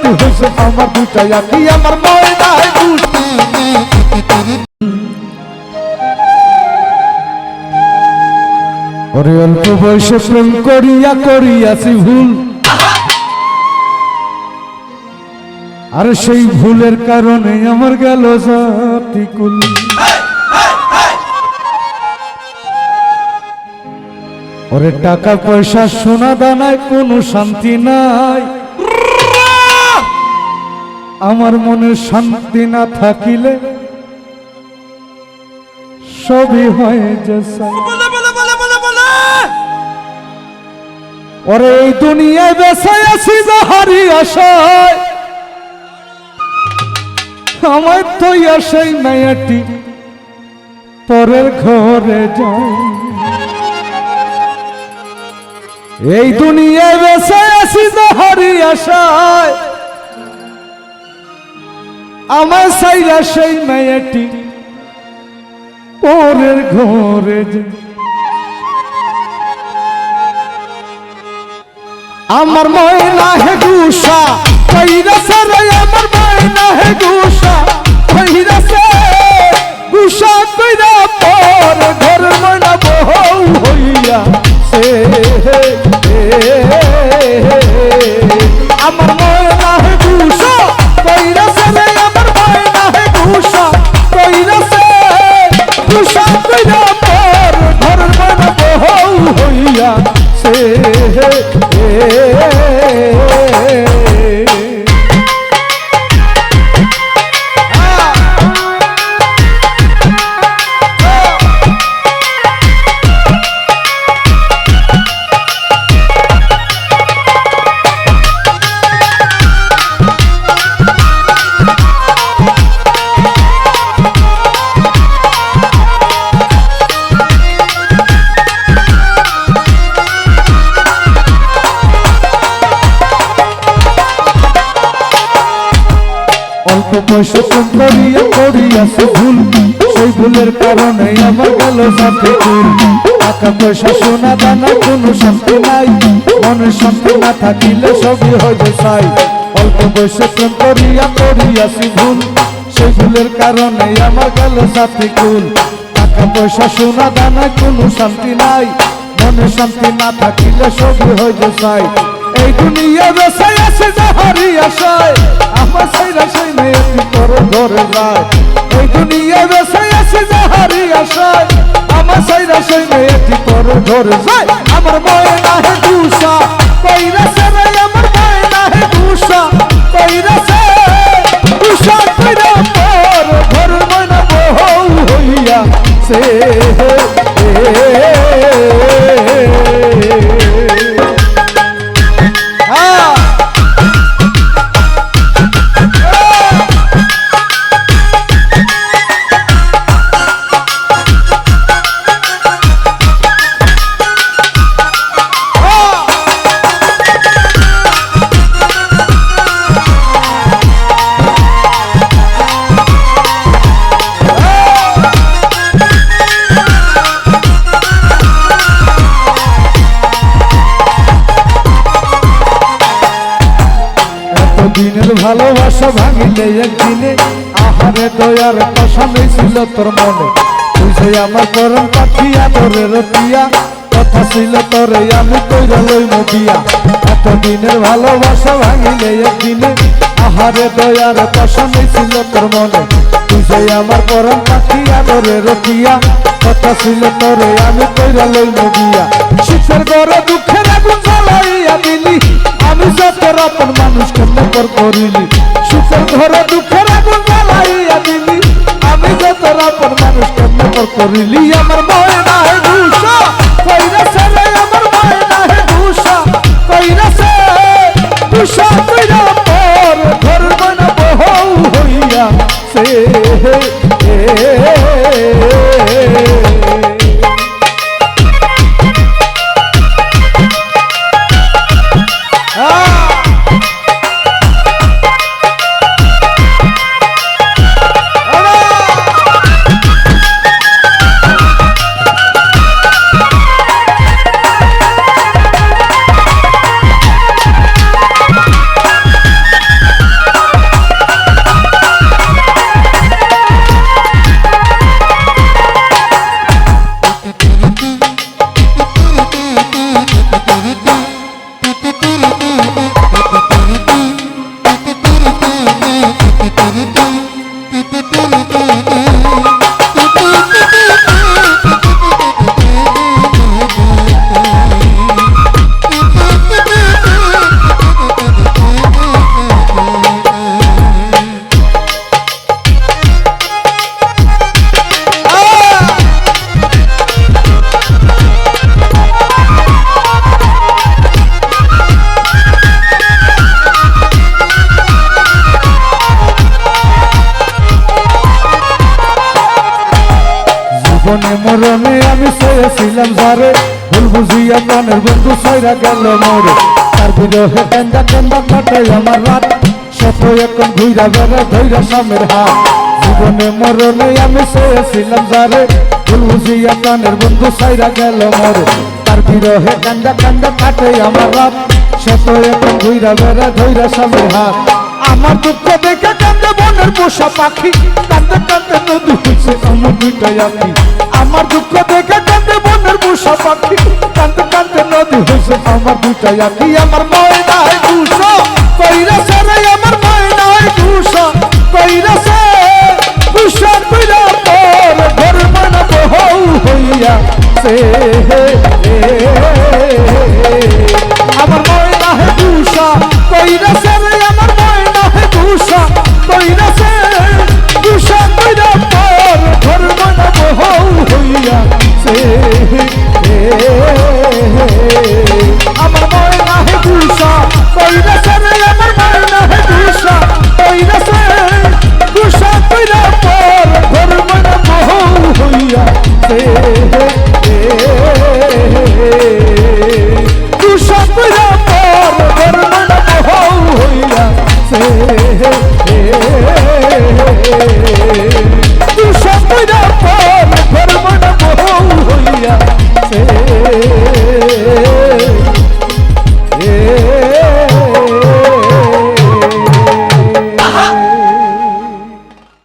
রাতি হয়েছে আমার দুটাই আঁকি আমার ময়নায় ওরে অল্প বয়সে প্রেম করিয়া করিয়াছি ভুল আর সেই ভুলের কারণে আমার গেল জাতিকুল ওরে টাকা পয়সা সোনা দানায় কোনো শান্তি নাই আমার মনে শান্তি না থাকিলে সবই হয় যে ওরে এই দুনিয়ায় বেঁচে আছি যাহারি আশায় আমার তো সেই মায়াটি পরের ঘরে যায় এই দুনিয়ায় বেঁচে আছি যাহারি আশায় আমার সাইরা সেই মায়াটি পরের ঘরে যায় আমার ময়না হে গুসা কইরাছে রে আমার ময়না হে গুসা কইরাছে গুসা কইরা পর ঘর ময়না বউ হইয়া সে আমার ময়না হে গুসা কইরাছে রে আমার ময়না হে গুসা কইরাছে গুসা কইরা পর ঘর ময়না বউ হইয়া সে অল্প বয়সে প্রেম করিয়া করিয়াছে ভুল সেই ভুলের কারণে আমার গেল জাতিকুল টাকা পয়সা সোনা দানা কোনো শান্তি নাই মনে শান্তি না থাকিলে সবই হয়ে যায় অল্প বয়সে প্রেম করিয়া করিয়াছি ভুল সেই ভুলের কারণে আমার গেল জাতিকুল টাকা পয়সা সোনা দানা কোনো শান্তি নাই মনে শান্তি না থাকিলে সবই হয়ে যায় এই দুনিয়া বেঁচে আছে যাহারি আশায় আমার সাইরা সেই মেয়েটি পরের ঘরে যায় এই দুনিয়া বেঁচে আছে যাহারি আশায় আমার সাইরা সেই মেয়েটি পরের ঘরে যায় আমার ময়না হে গুসা কইরাছে রে আমার ময়না হে গুসা কইরাছে গুসা কইরা পর ঘর ময়না বউ হইয়া সে দিনের ভালোবাসা ভাঙিলে একদিনে আহারে দয়ার পাশা ছিল তোর মনে তুই যে আমার করম পাখি আদরের রতিয়া কথা ছিল তোরে আমি কইরা লইব বিয়া এত দিনের ভালোবাসা ভাঙিলে একদিনে আহারে দয়ার পাশা ছিল তোর মনে তুই যে আমার করম পাখি আদরের রতিয়া কথা ছিল তোরে আমি কইরা লইব বিয়া শীতের ঘরে দুঃখের আগুন জ্বালাইয়া দিলি আমি যত আপন মানুষ কেমন পর করিলি সুখের ঘরে দুঃখের আগুন জ্বালাইয়া দিলি আমি যত আপন মানুষ কেমন পর করিলি আমার ময়না হে গুসা কইরাছে রে আমার ময়না হে গুসা কইরাছে গুসা কইরা পর ঘর ময়না বউ হইয়া সে ছিলাম যারে ভুল বুঝিয়া প্রাণের বন্ধু ছয়রা গেল মোরে তার বিরহে কেন্দা কেন্দা কাটে আমার রাত শত এখন ঘুইরা বেড়া ধৈরা সামের হাত জীবনে মরণে আমি চেয়েছিলাম যারে ভুল বুঝিয়া প্রাণের বন্ধু ছয়রা গেল মোরে তার বিরহে কেন্দা কেন্দা কাটে আমার রাত শত এখন ঘুইরা বেড়া ধৈরা সামের হাত আমার দুঃখ দেখে কান্দে বনের পোষা পাখি কান্দে কান্দে নদী হয়েছে আমার দুইটাই আঁকি আমার দুঃখ দেখে কান্দে বনের পোষা পাখি কান্দে কান্দে নদী হয়েছে আমার দুইটাই আঁকি আমার ময়নায় দুশো কইরাছে রে আমার ময়নায় দুশো কইরাছে দুশো কইরা তোর ঘর বানাবো হইয়া সে আমার ময়নায় দুশো কইরাছে রে আমার দুষা কইরাছে দুষা কইরা পর ঘর বানাবো হইয়া সে আমার ময়না হে দুষা কইরাছে রে আমার ময়না হে দুষা কইরাছে দুষা কইরা পর ঘর বানাবো হইয়া সে দুষা কইরা পর ঘর বানাবো হইয়া সে